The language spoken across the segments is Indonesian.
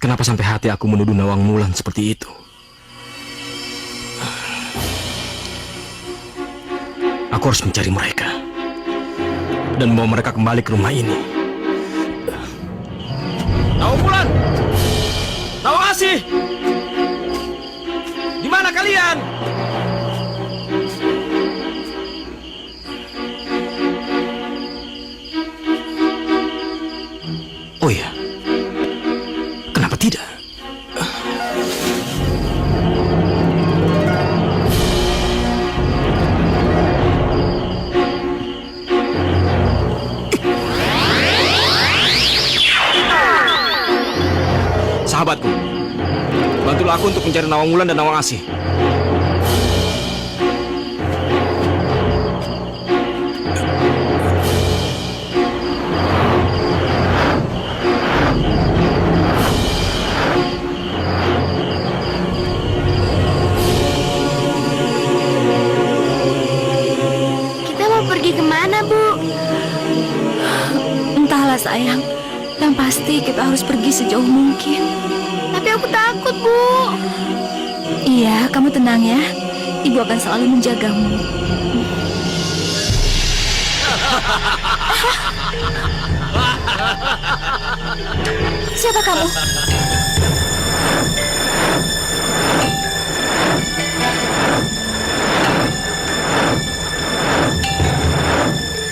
Kenapa sampai hati aku menuduh Nawang Wulan seperti itu? Aku harus mencari mereka dan membawa mereka kembali ke rumah ini. Nawang Wulan! Nawang Asih! Di mana kalian? Oh iya, kenapa tidak? Sahabatku, bantulah aku untuk mencari Nawang Wulan dan Nawang Asih. Kita mau pergi kemana, Bu? Entahlah sayang, yang pasti kita harus pergi sejauh mungkin. Tapi aku takut, Bu. Iya, kamu tenang ya. Ibu akan selalu menjagamu. Siapa kamu?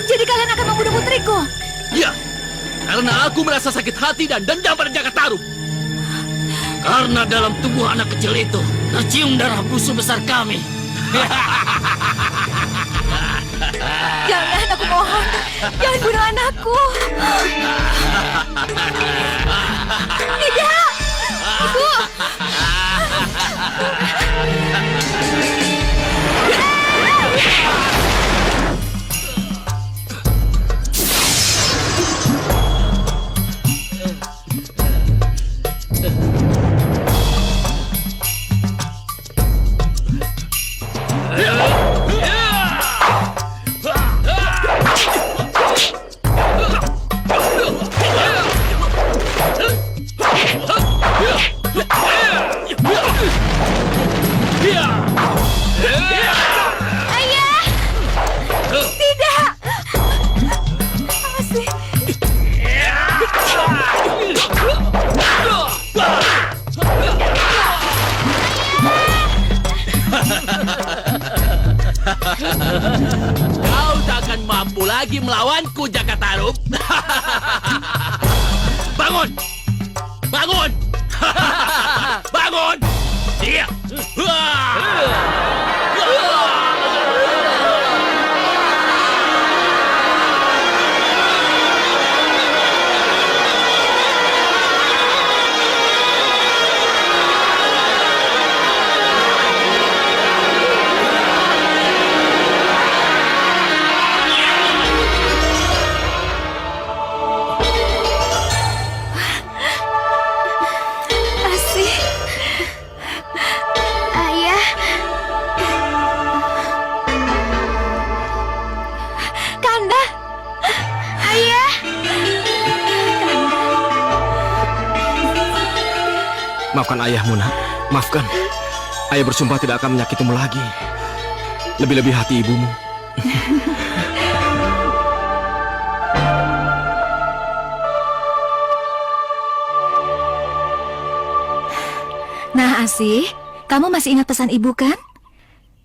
Jadi kalian akan membunuh putriku? Ya, karena aku merasa sakit hati dan dendam pada Jakatarup. Karena dalam tubuh anak kecil itu tercium darah busuk besar kami. Jangan, aku mohon. Jangan bunuh anakku. Tidak. Ibu. Ayah! Tidak. Asih. Kau tak akan mampu lagi melawanku, Jakatarup. Bangun! Bangun! Bangun! Iya! Asih. Ayah! Kanda. Ayah! Maafkan ayahmu, nak. Maafkan. Ayah bersumpah tidak akan menyakitimu lagi. Lebih-lebih hati ibumu. Nah, Asih, kamu masih ingat pesan ibu kan?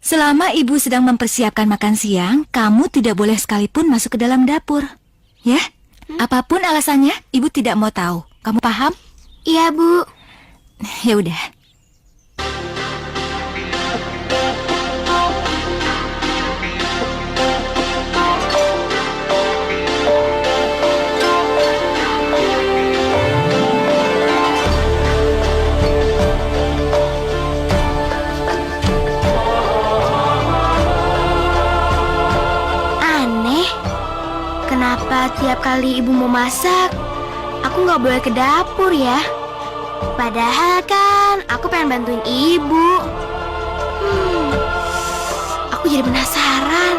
Selama ibu sedang mempersiapkan makan siang, kamu tidak boleh sekalipun masuk ke dalam dapur. Ya? Apapun alasannya, ibu tidak mau tahu. Kamu paham? Iya, Bu. Ya udah. Aneh. Kenapa tiap kali ibu mau masak, aku nggak boleh ke dapur ya? Padahal kan aku pengen bantuin ibu. Aku jadi penasaran.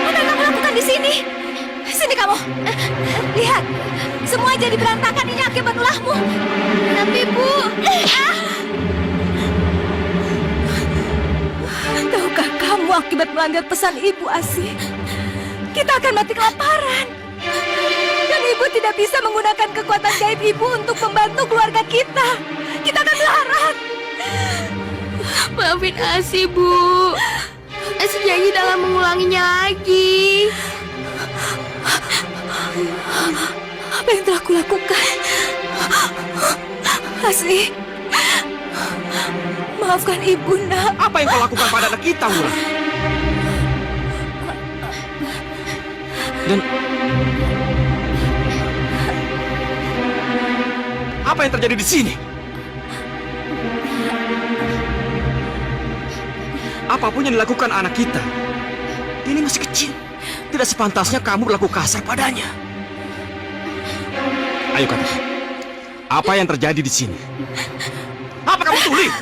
Apa yang kamu lakukan di sini? Sini kamu. Lihat, semua jadi berantakan ini akibat ulahmu. Tapi Bu, Tahukah kamu akibat melanggar pesan ibu, Asih? Kita akan mati kelaparan. Dan ibu tidak bisa menggunakan kekuatan gaib ibu untuk membantu keluarga kita. Kita akan melarat. maafin Asi Bu. Asi janji dalam mengulanginya lagi. Apa yang telah kulakukan? Asih, maafkan ibu, nak. Apa yang kau lakukan pada anak kita, Wulan? Dan apa yang terjadi di sini? Apapun yang dilakukan anak kita, ini masih kecil. Tidak sepantasnya kamu berlaku kasar padanya. Ayo katakan, apa yang terjadi di sini? Apa kamu tulis?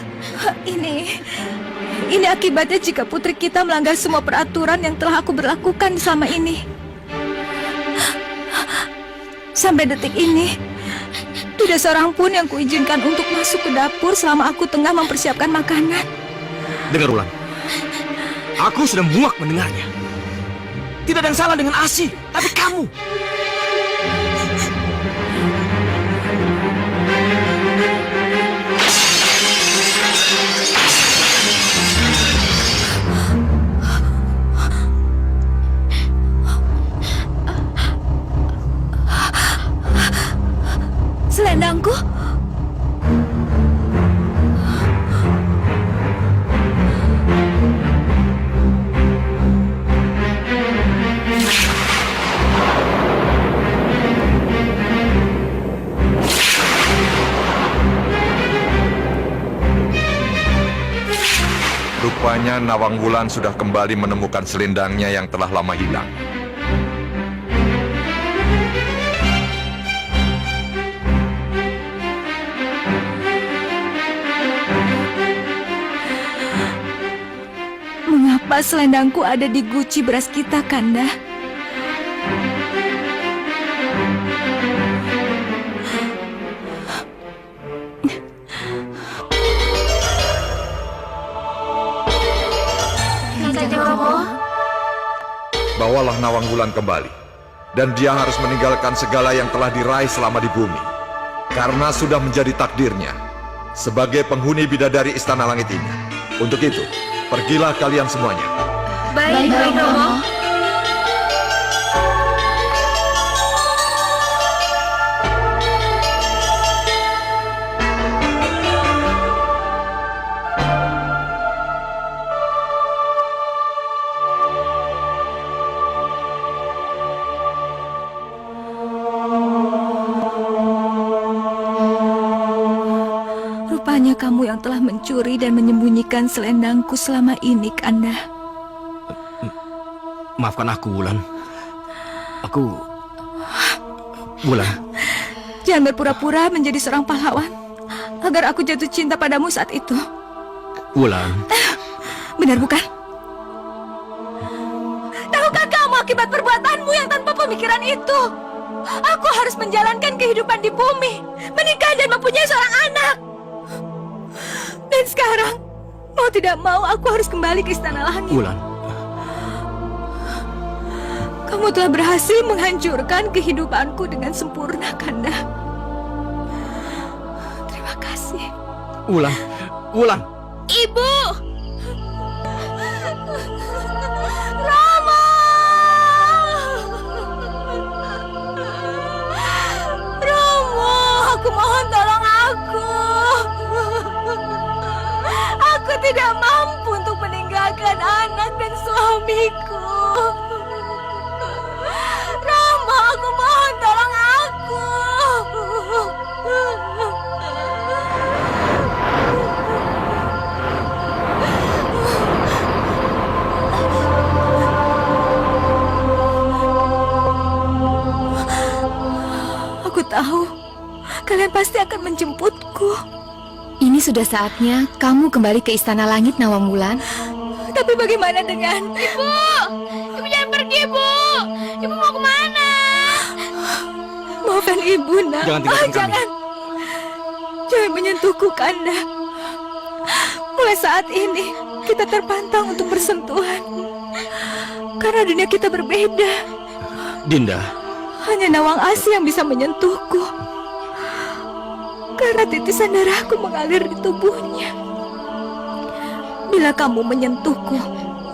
Ini akibatnya jika putri kita melanggar semua peraturan yang telah aku berlakukan selama ini. Sampai detik ini, tidak seorang pun yang kuizinkan untuk masuk ke dapur selama aku tengah mempersiapkan makanan. Dengar ulang. Aku sudah muak mendengarnya. Tidak ada yang salah dengan Asih, tapi kamu. Selendangku? Rupanya Nawang Wulan sudah kembali menemukan selendangnya yang telah lama hilang. Mengapa selendangku ada di guci beras kita, Kanda? Bawalah Nawang Wulan kembali. Dan dia harus meninggalkan segala yang telah diraih selama di bumi. Karena sudah menjadi takdirnya sebagai penghuni bidadari Istana Langit ini. Untuk itu, pergilah kalian semuanya. Baik, Romo. Rupanya kamu yang telah mencuri dan menyembunyikan selendangku selama ini, Kanda. Maafkan aku, Wulan. Wulan. Jangan berpura-pura menjadi seorang pahlawan agar aku jatuh cinta padamu saat itu. Wulan. Benar bukan? Tahukah kamu akibat perbuatanmu yang tanpa pemikiran itu? Aku harus menjalankan kehidupan di bumi, menikah dan mempunyai seorang anak. Dan sekarang, mau tidak mau aku harus kembali ke Istana Langit. Wulan. Kamu telah berhasil menghancurkan kehidupanku dengan sempurna, Kanda. Terima kasih. Wulan. Wulan. Ibu! Rama! Rama, aku mohon tolong aku. Aku tidak mampu untuk meninggalkan anak dan suamiku. Rama, aku mohon tolong aku. Aku tahu kalian pasti akan menjemputku. Ini sudah saatnya kamu kembali ke Istana Langit, Nawang Wulan. Tapi Tapi bagaimana dengan... Ibu! Ibu jangan pergi, Bu! Ibu mau kemana? Maafkan ibu, nak. Jangan tinggalkan kami. Jangan. Jangan menyentuhku, Kanda. Mulai saat ini, kita terpantang untuk bersentuhan. Karena dunia kita berbeda. Dinda, Hanya Nawang Asi yang bisa menyentuhku. Karena titisan darahku mengalir di tubuhnya. Bila kamu menyentuhku,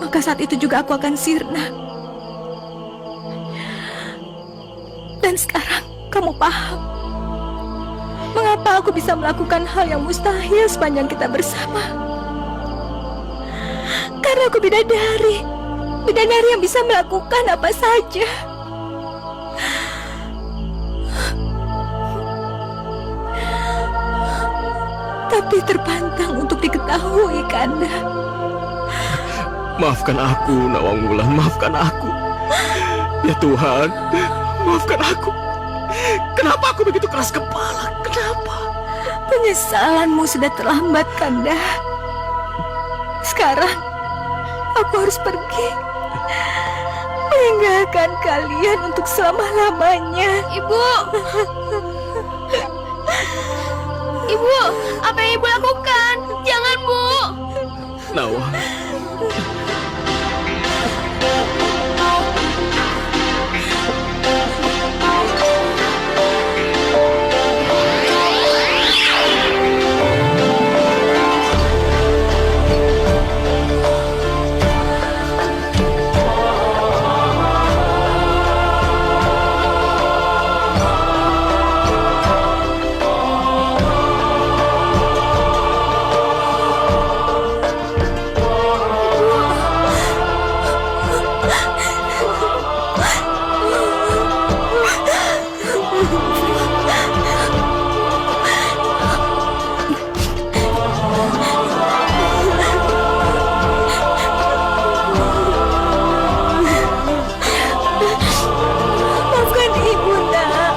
maka saat itu juga aku akan sirna. Dan sekarang kamu paham mengapa aku bisa melakukan hal yang mustahil sepanjang kita bersama. Karena aku bidadari yang bisa melakukan apa saja. Tapi terpantang untuk diketahui, Kanda. maafkan aku, Nawangwulan, maafkan aku. Ya Tuhan, maafkan aku. Kenapa aku begitu keras kepala? Kenapa? Penyesalanmu sudah terlambat, Kanda. Sekarang aku harus pergi, meninggalkan kalian untuk selama-lamanya. Ibu! Ibu, apa yang Ibu lakukan? Jangan, Bu! Nawang, Maafkan ibu, nak.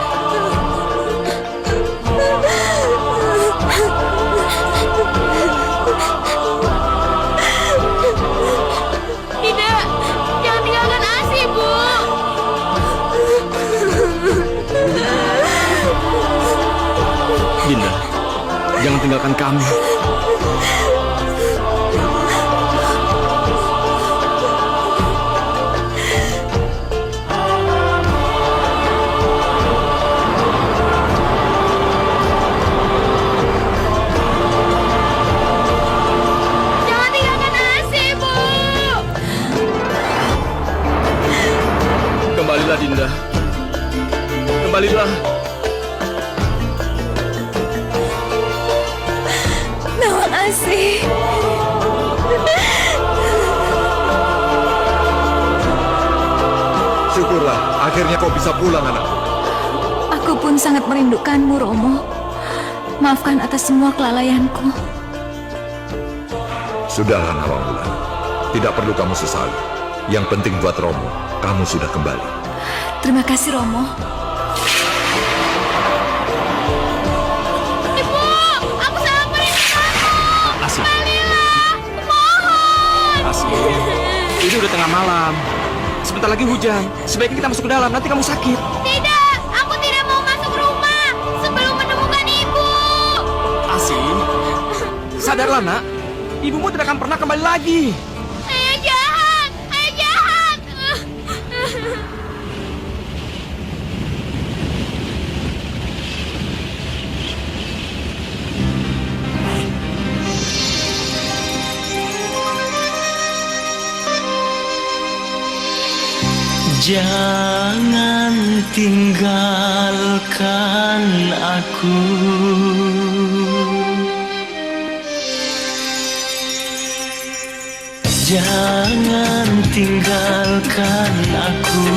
Tidak, jangan tinggalkan Asi, Bu! Dinda, jangan tinggalkan kami. Jangan tinggalkan Asi, Bu! Kembalilah, Dinda. Kembalilah. Nawang Asi. Syukurlah, akhirnya kau bisa pulang, anak. Aku pun sangat merindukanmu, Romo. Maafkan atas semua kelalaianku. Sudahlah, Nawangwulan. Tidak perlu kamu sesali. Yang penting buat Romo, kamu sudah kembali. Terima kasih, Romo. Ibu, aku sangat merindukanmu! Asih, Kembalilah! Mohon! Asih. Ini udah tengah malam. Sebentar lagi hujan. Sebaiknya kita masuk ke dalam, nanti kamu sakit. Tidak, aku tidak mau masuk rumah sebelum menemukan Ibu! Asih, sadarlah, nak. Ibumu tidak akan pernah kembali lagi. Ayah jahat! Ayah jahat! Jangan tinggalkan aku. Jangan tinggalkan aku.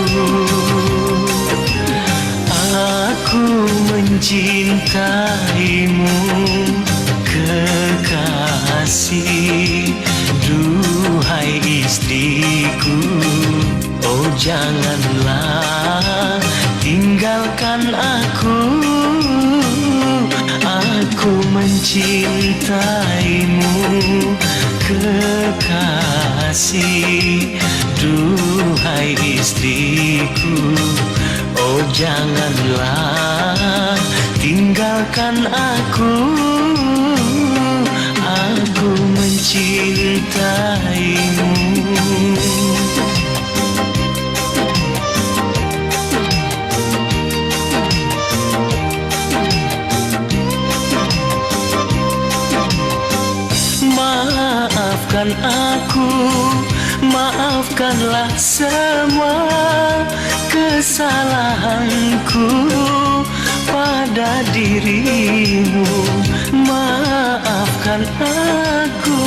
Aku mencintaimu, kekasih, duhai istriku. Oh janganlah tinggalkan aku. Aku mencintaimu, kekasih, duhai istriku. Oh janganlah tinggalkan aku mencintaimu. Maafkan aku, maafkanlah semua kesalahanku pada dirimu. Maafkan aku,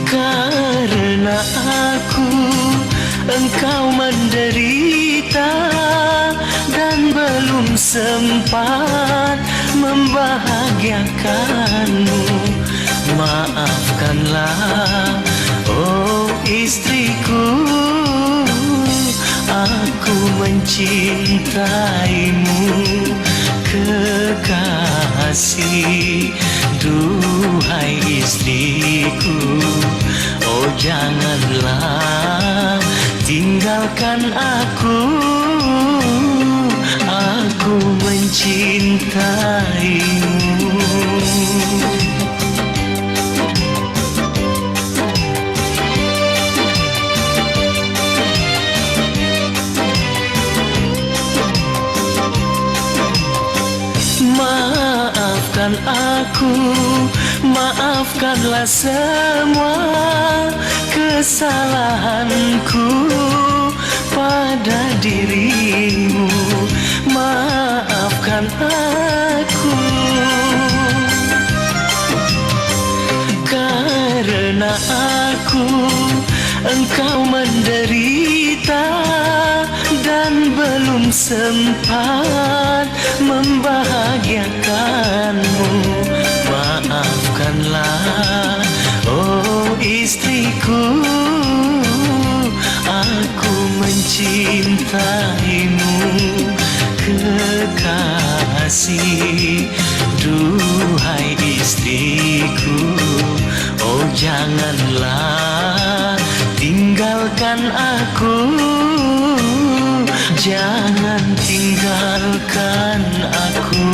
karena aku engkau menderita dan belum sempat membahagiakanmu. Maafkanlah, oh istriku, aku mencintaimu. Kekasih, duhai istriku, oh janganlah tinggalkan aku mencintaimu. Maafkan aku, maafkanlah semua kesalahanku pada dirimu. Maafkan aku, karena aku engkau menderita dan belum sempat membahagiakanmu. Maafkanlah, oh istriku, aku mencintaimu. Kekasih, duhai istriku, oh janganlah tinggalkan aku, jangan tinggalkan aku.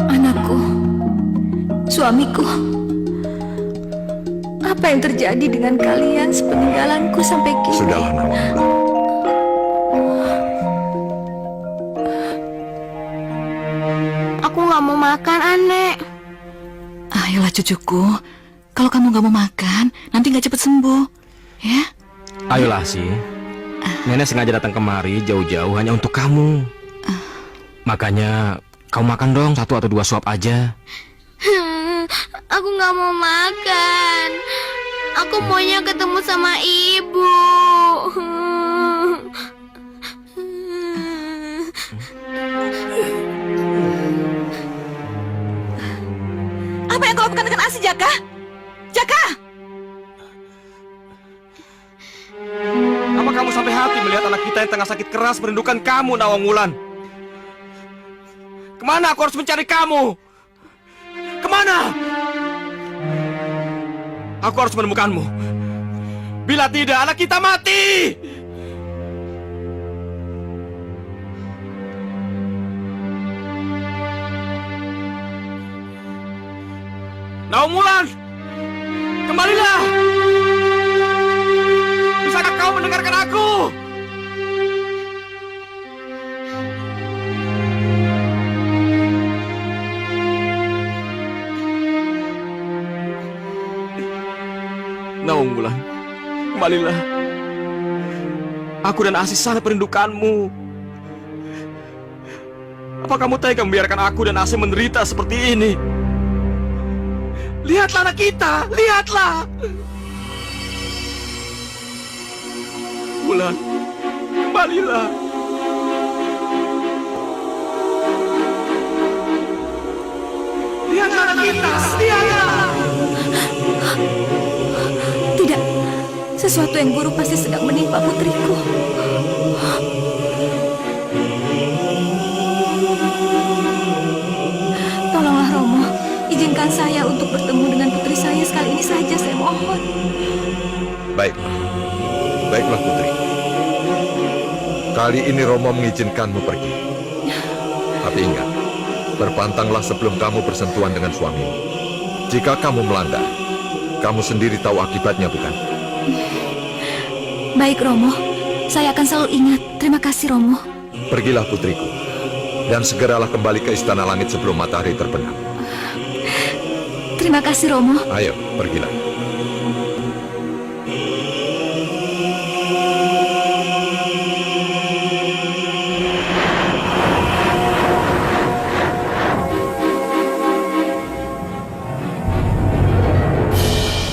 Anakku, suamiku, apa yang terjadi dengan kalian sepeninggalanku sampai kini? Sudahlah Nawangwulan. Aku nggak mau makan, Anek. Ayolah cucuku, kalau kamu nggak mau makan, nanti nggak cepet sembuh, ya? Ayolah sih. Nenek sengaja datang kemari jauh-jauh hanya untuk kamu. Makanya kamu makan dong 1 atau 2 suap aja. Aku nggak mau makan. Aku maunya ketemu sama ibu. Apa yang kau lakukan dengan Asi, Jaka? Jaka! Apa kamu sampai hati melihat anak kita yang tengah sakit keras merindukan kamu, Nawangwulan? Kemana aku harus mencari kamu? Kemana? Aku harus menemukanmu. Bila tidak, anak kita mati. Nawangwulan, kembalilah. Bisakah kau mendengarkan aku? Nawangwulan, kembalilah. Aku dan Asi sangat merindukanmu. Apa kamu tega membiarkan aku dan Asi menderita seperti ini? Lihatlah anak kita, lihatlah. Wulan, kembalilah. Lihatlah anak kita, lihatlah. Tidak, sesuatu yang buruk pasti sedang menimpa putriku. Tolonglah Romo, izinkan saya untuk bertemu dengan putri saya sekali ini saja, saya mohon. Baiklah. Baiklah putri. Kali ini Romo mengizinkanmu pergi. Tapi ingat, berpantanglah sebelum kamu bersentuhan dengan suamimu. Jika kamu melanggar, kamu sendiri tahu akibatnya, bukan? Baik Romo, saya akan selalu ingat. Terima kasih Romo. Pergilah putriku, dan segeralah kembali ke Istana Langit sebelum matahari terbenam. Terima kasih Romo. Ayo, pergilah.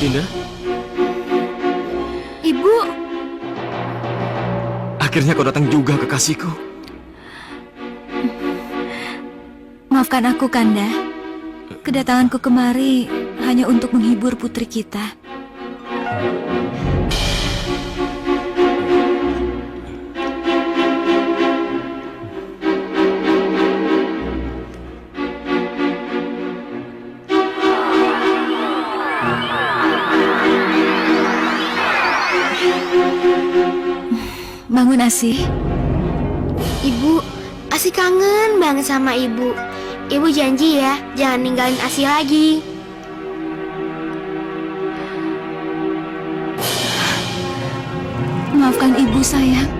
Dinda, Ibu, akhirnya kau datang juga kekasihku. Maafkan aku Kanda. Kedatanganku kemari hanya untuk menghibur putri kita. Bangun Asih. Ibu, Asih kangen banget sama Ibu. Ibu janji ya, jangan ninggalin Asih lagi. Maafkan ibu sayang.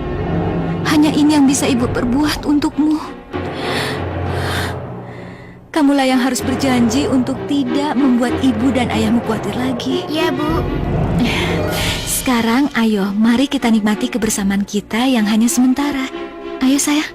Hanya ini yang bisa ibu perbuat untukmu. Kamulah yang harus berjanji untuk tidak membuat ibu dan ayahmu khawatir lagi. Iya, Bu. Sekarang ayo, mari kita nikmati kebersamaan kita yang hanya sementara. Ayo sayang.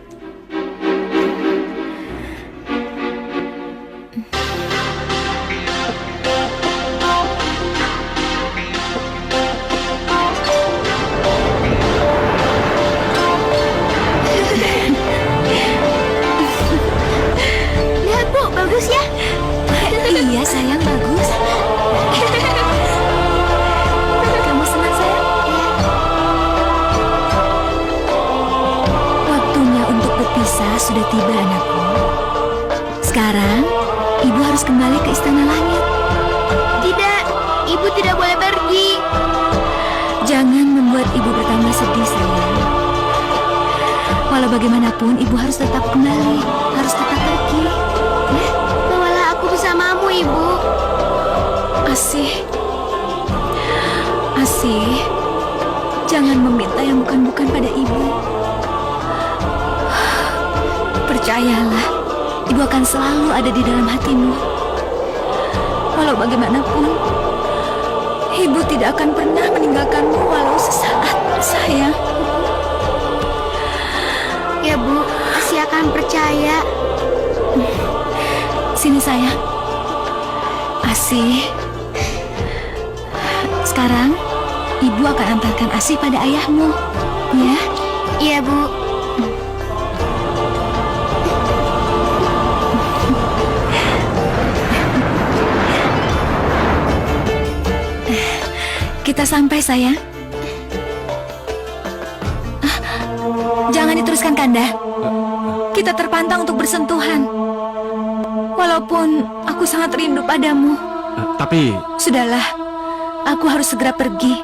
Lihat, Bu, bagus ya? Iya sayang, bagus. Kamu senang sayang? Waktunya untuk berpisah sudah tiba anakku. Sekarang, ibu harus kembali ke Istana Langit. Tidak, Ibu tidak boleh pergi. Jangan membuat ibu bertambah sedih sayang. Walau bagaimanapun, ibu harus tetap kembali, harus tetap pergi. Ya? Bawalah aku bersamamu, Ibu. Asih, Asih, jangan meminta yang bukan-bukan pada ibu. Percayalah, ibu akan selalu ada di dalam hatimu. Walau bagaimanapun, ibu tidak akan pernah meninggalkanmu walau sesaat, sayang. Ya, Bu, Asih akan percaya. Sini sayang. Asih. Sekarang, ibu akan antarkan Asih pada ayahmu. Ya? Iya, Bu. Kita sampai sayang. Jangan diteruskan Kanda. Kita terpantang untuk bersentuhan. Walaupun aku sangat rindu padamu. Tapi Sudahlah, aku harus segera pergi.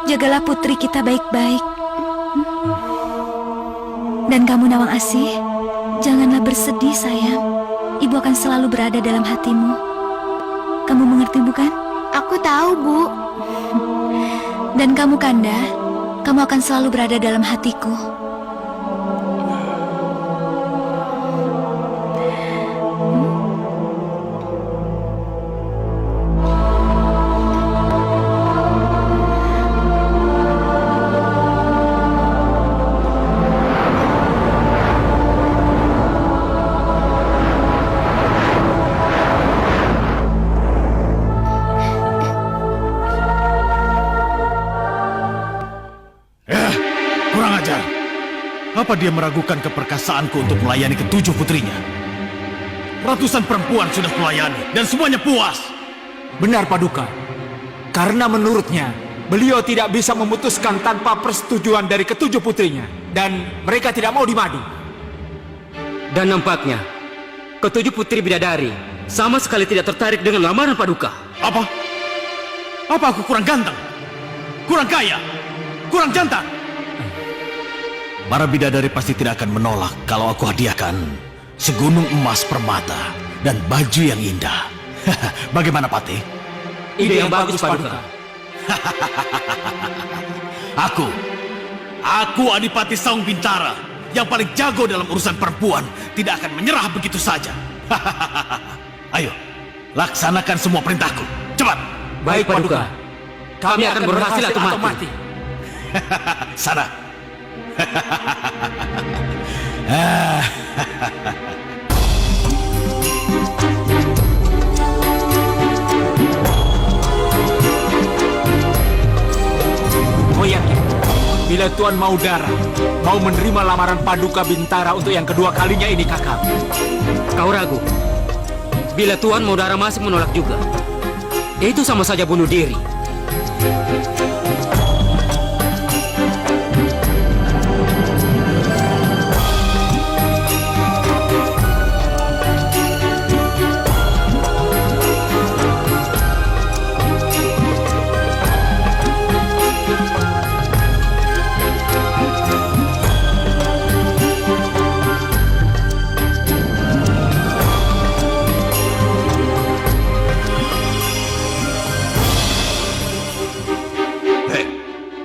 Jagalah putri kita baik-baik. Dan kamu Nawang Asih, janganlah bersedih sayang. Ibu akan selalu berada dalam hatimu. Kamu mengerti bukan? Aku tahu, Bu. Dan kamu Kanda, kamu akan selalu berada dalam hatiku. Apa dia meragukan keperkasaanku untuk melayani ketujuh putrinya? Ratusan perempuan sudah kulayani dan semuanya puas. Benar Paduka. Karena menurutnya, beliau tidak bisa memutuskan tanpa persetujuan dari ketujuh putrinya. Dan mereka tidak mau dimadu. Dan nampaknya, ketujuh putri bidadari sama sekali tidak tertarik dengan lamaran Paduka. Apa? Apa aku kurang ganteng? Kurang kaya? Kurang jantan? Para bidadari pasti tidak akan menolak kalau aku hadiahkan segunung emas permata dan baju yang indah. Bagaimana Patih? Ide yang bagus Paduka. Aku Adipati Saung Bintara yang paling jago dalam urusan perempuan tidak akan menyerah begitu saja. Ayo, laksanakan semua perintahku. Cepat. Baik Paduka. Kami akan berhasil atau mati. Sana. Oh yakin, bila Tuan Maudara mau menerima lamaran Paduka Bintara untuk yang kedua kalinya ini kakak. Kau ragu? Bila Tuan Maudara masih menolak juga, itu sama saja bunuh diri.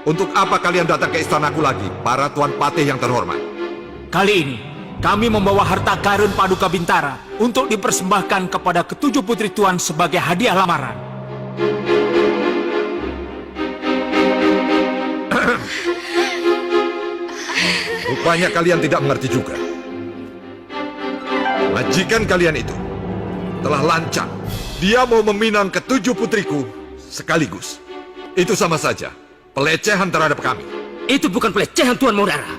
Untuk apa kalian datang ke istanaku lagi, para Tuan Patih yang terhormat? Kali ini, kami membawa harta karun Paduka Bintara untuk dipersembahkan kepada ketujuh putri Tuan sebagai hadiah lamaran. Rupanya kalian tidak mengerti juga. Majikan kalian itu telah lancang. Dia mau meminang ketujuh putriku sekaligus. Itu sama saja pelecehan terhadap kami. Itu bukan pelecehan Tuan Maudara,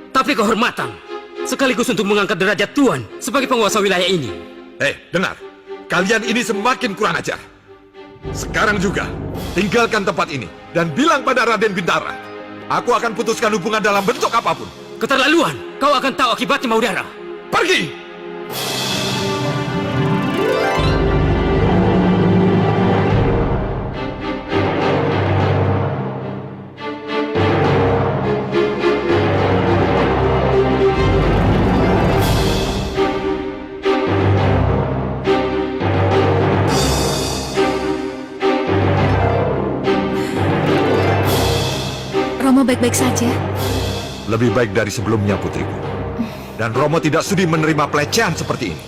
tapi kehormatan, sekaligus untuk mengangkat derajat Tuan sebagai penguasa wilayah ini. Dengar. Kalian ini semakin kurang ajar. Sekarang juga, tinggalkan tempat ini dan bilang pada Raden Bintara, aku akan putuskan hubungan dalam bentuk apapun. Keterlaluan, kau akan tahu akibatnya Maudara. Pergi! Romo baik-baik saja? Lebih baik dari sebelumnya, putriku. Dan Romo tidak sudi menerima pelecehan seperti ini.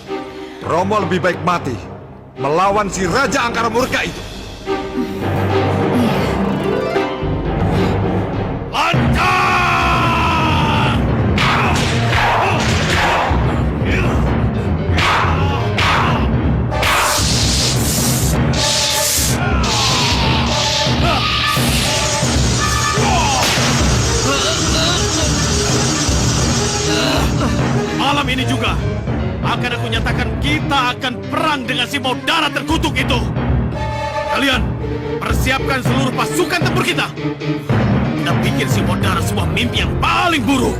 Romo lebih baik mati melawan si Raja Angkara Murka itu. Malam ini juga akan aku nyatakan kita akan perang dengan si Maudara terkutuk itu. Kalian persiapkan seluruh pasukan tempur kita. Kita bikin si Maudara sebuah mimpi yang paling buruk.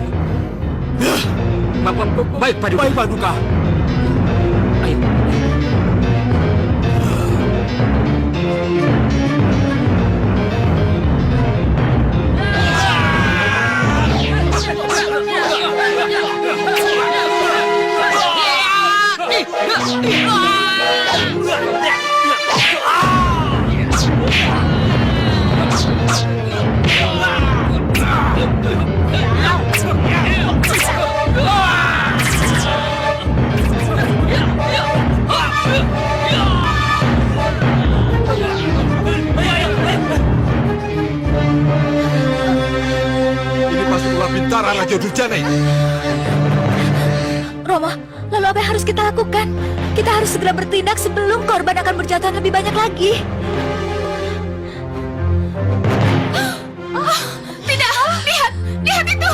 Baik Paduka. Baik Paduka. Ayo. Ini pasti ulah Bintara Raja Durjana ini. Romo, lalu apa yang harus kita lakukan? Kita harus segera bertindak sebelum korban akan berjatuhan lebih banyak lagi. Tidak, lihat itu.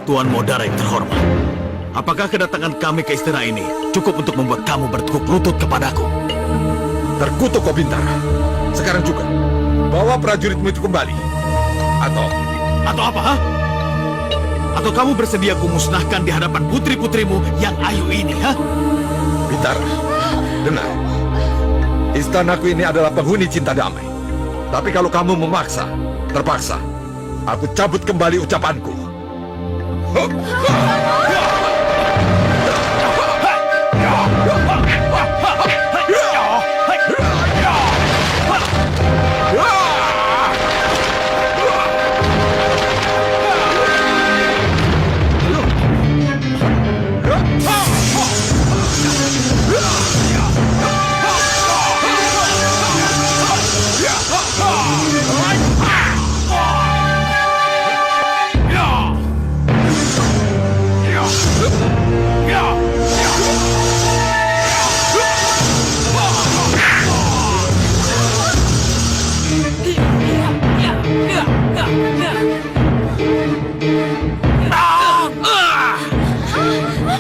Tuan Modara yang terhormat, apakah kedatangan kami ke istana ini cukup untuk membuat kamu bertekuk lutut kepadaku? Terkutuk kau Bintara. Sekarang juga, bawa prajuritmu itu kembali. Atau apa, ha? Atau kamu bersedia kumusnahkan di hadapan putri-putrimu yang ayu ini, ha? Bintara, dengar. Istanaku ini adalah penghuni cinta damai. Tapi kalau kamu terpaksa, aku cabut kembali ucapanku.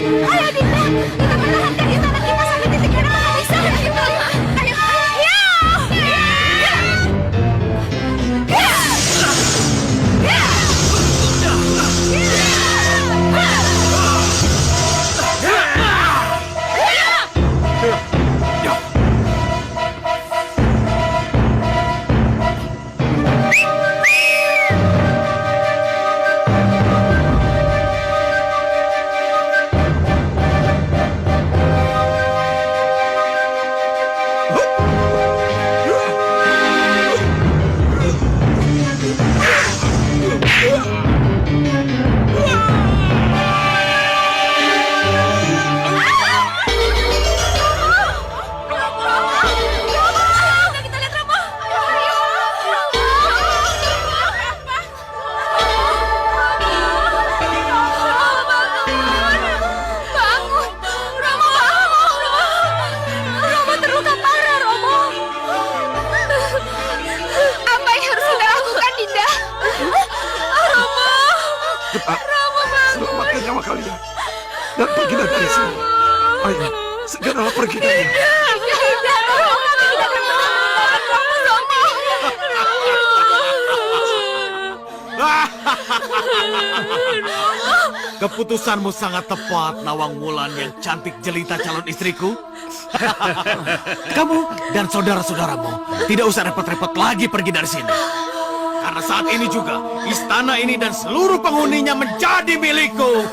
Ayo Dinda, kita pertahankan istana kita sampai titik yang bisa. Ayo, Selamatkan nyawa kalian dan pergilah dari sini. Ayo, segera pergi dari sini. Keputusanmu sangat tepat, Nawang Wulan yang cantik jelita calon istriku. Kamu dan saudara-saudaramu tidak usah repot-repot lagi pergi dari sini. Karena saat ini juga, istana ini dan seluruh penghuninya menjadi milikku.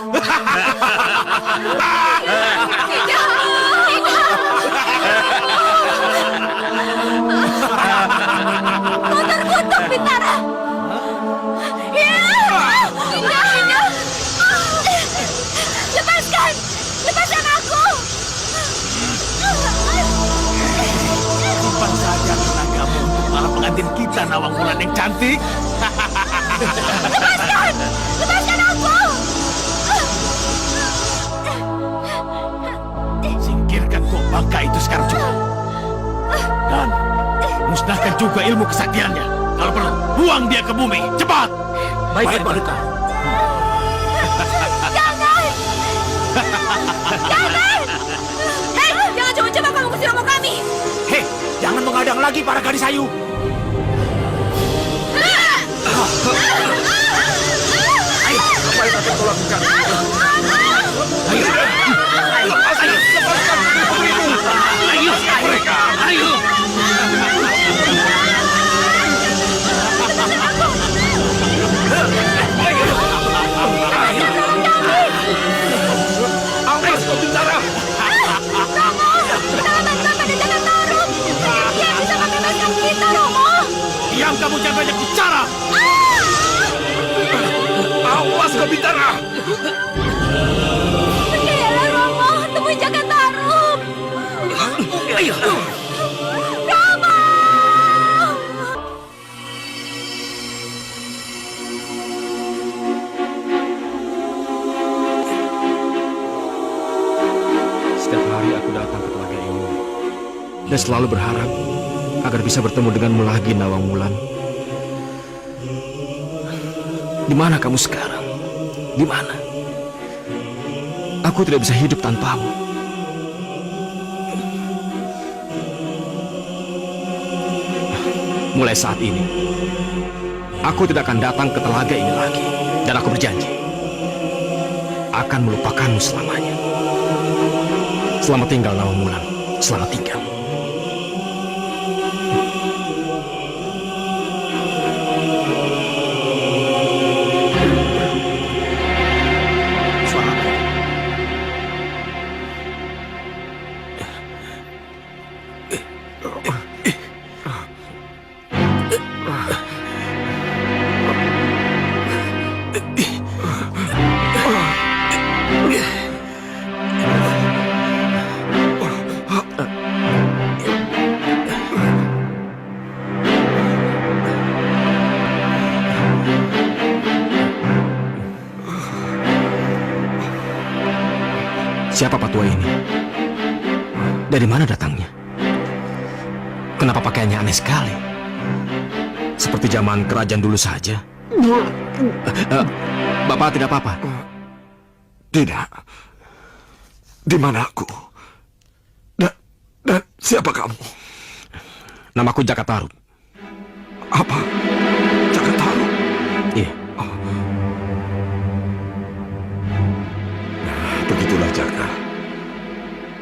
Kutuk Bintara. Lepaskan aku. Simpan saja tenagamu untuk para pengantin kita, Nawang Wulan yang cantik. Lepaskan aku. Singkirkan tua bangka itu sekarang juga. Dan musnahkan juga ilmu kesaktiannya. Kalau perlu, buang dia ke bumi. Cepat! Baik, Paduka. Hei, jangan coba-coba kamu mesti romo kami. Hei, jangan mengadang lagi para gadis ayu. Ayo, apa yang akan kau lakukan? Lepaskan putri-putrimu. Mereka. Awas kau Bintara. Diam kamu, jangan banyak bicara. Awas kau Bintara. Pergilah Romo, temui Jaka Tarub. Ayo. Romo! Setiap hari aku datang ke telaga ini dan selalu berharap agar bisa bertemu denganmu lagi, Nawang Wulan. Di mana kamu sekarang? Di mana? Aku tidak bisa hidup tanpamu. Mulai saat ini, aku tidak akan datang ke telaga ini lagi. Dan aku berjanji, akan melupakanmu selamanya. Selamat tinggal, Nawangwulan. Selamat tinggal. Siapa patua ini? Dari mana datangnya? Kenapa pakaiannya aneh sekali? Seperti zaman kerajaan dulu saja. Bapak tidak apa-apa? Tidak. Di mana aku? Dan siapa kamu? Namaku Jaka Tarub. Apa? Jaka Tarub? Iya. Begitulah Jaka.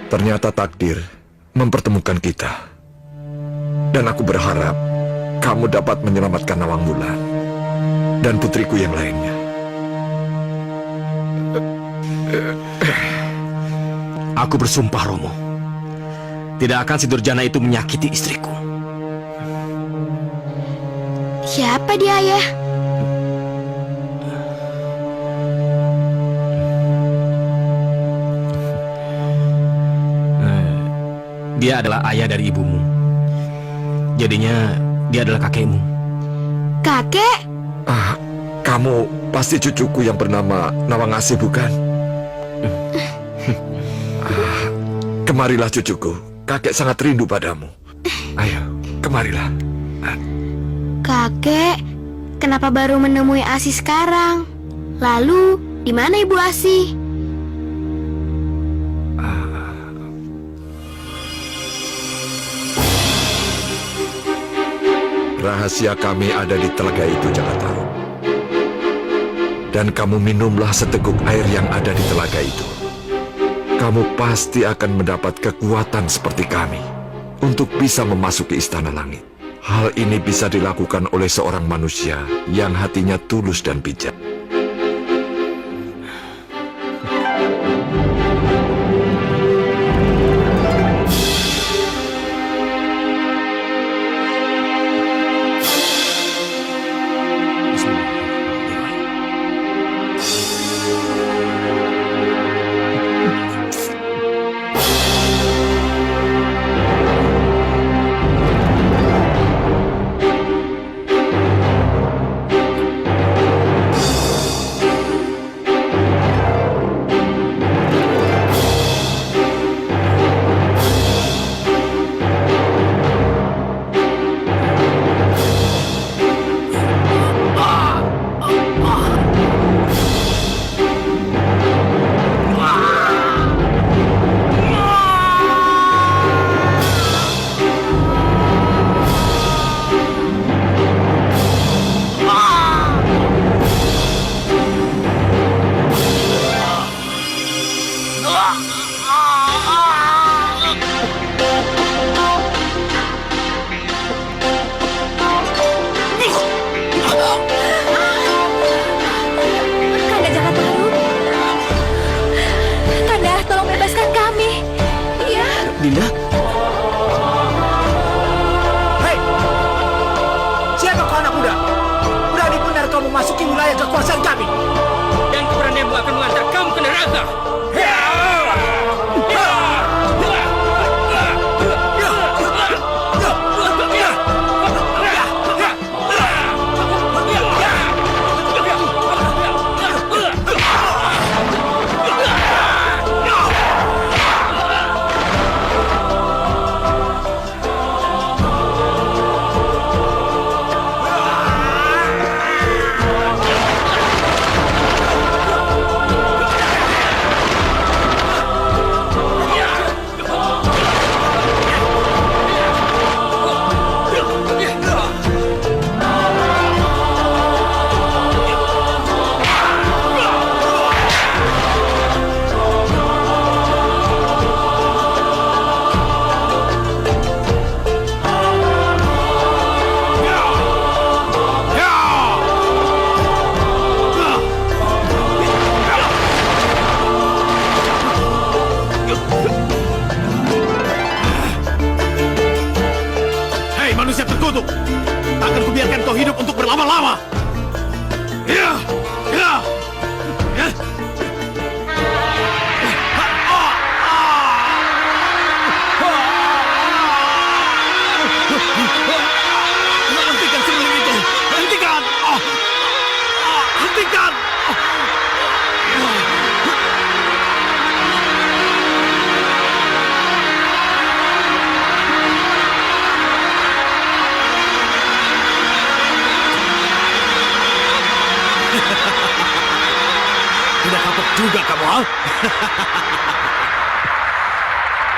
Ternyata takdir mempertemukan kita. Dan aku berharap kamu dapat menyelamatkan Nawangwulan dan putriku yang lainnya. Aku bersumpah, Romo. Tidak akan si Durjana itu menyakiti istriku. Siapa dia, Ayah? Dia adalah ayah dari ibumu. Jadinya dia adalah kakekmu. Kakek? Kamu pasti cucuku yang bernama Nawangasih, bukan? Kemarilah cucuku. Kakek sangat rindu padamu. Ayo, kemarilah. Kakek, kenapa baru menemui Asih sekarang? Lalu, di mana Ibu Asih? Rahasia kami ada di telaga itu, Jaka Tarub. Dan kamu minumlah seteguk air yang ada di telaga itu. Kamu pasti akan mendapat kekuatan seperti kami untuk bisa memasuki istana langit. Hal ini bisa dilakukan oleh seorang manusia yang hatinya tulus dan bijak.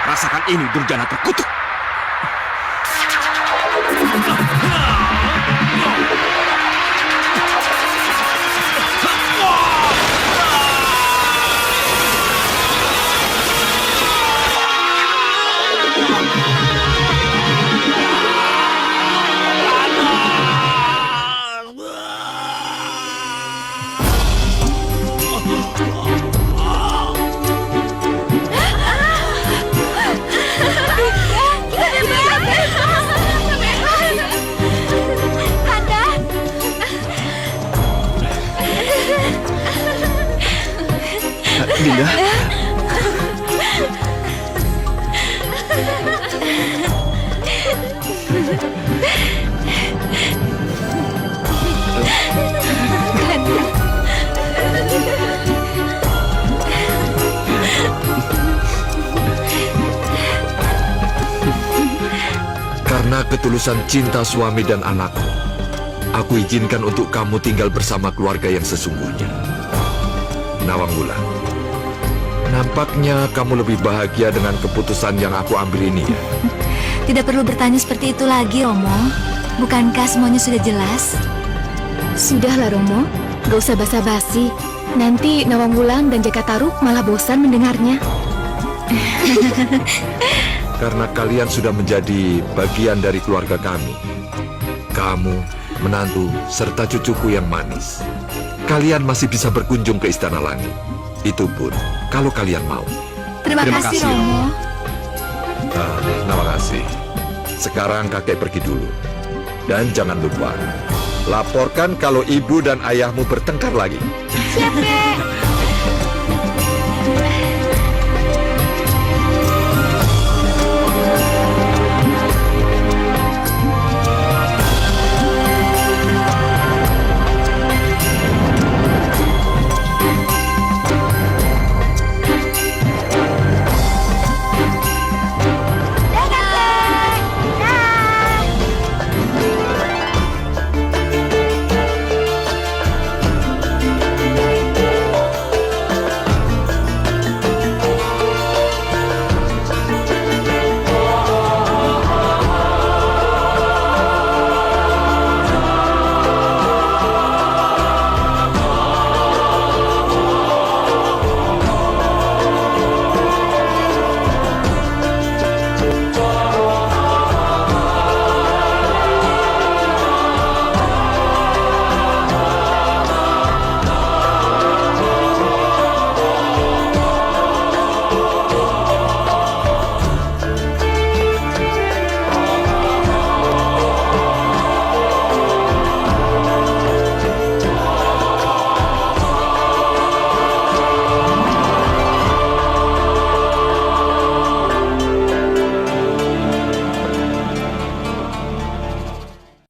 Rasakan ini, durjana terkutuk. Dinda. Karena ketulusan cinta suami dan anakku, aku izinkan untuk kamu tinggal bersama keluarga yang sesungguhnya. Nawangwulan, nampaknya kamu lebih bahagia dengan keputusan yang aku ambil ini ya. Tidak perlu bertanya seperti itu lagi, Romo. Bukankah semuanya sudah jelas? Sudahlah Romo, gak usah basa-basi. Nanti Nawangwulan dan Jakataruk malah bosan mendengarnya. Karena kalian sudah menjadi bagian dari keluarga kami. Kamu, menantu, serta cucuku yang manis. Kalian masih bisa berkunjung ke Istana Langit. Itu pun kalau kalian mau. Terima kasih, Romo. Terima kasih. Sekarang kakek pergi dulu. Dan jangan lupa, laporkan kalau ibu dan ayahmu bertengkar lagi. Siap, Kek.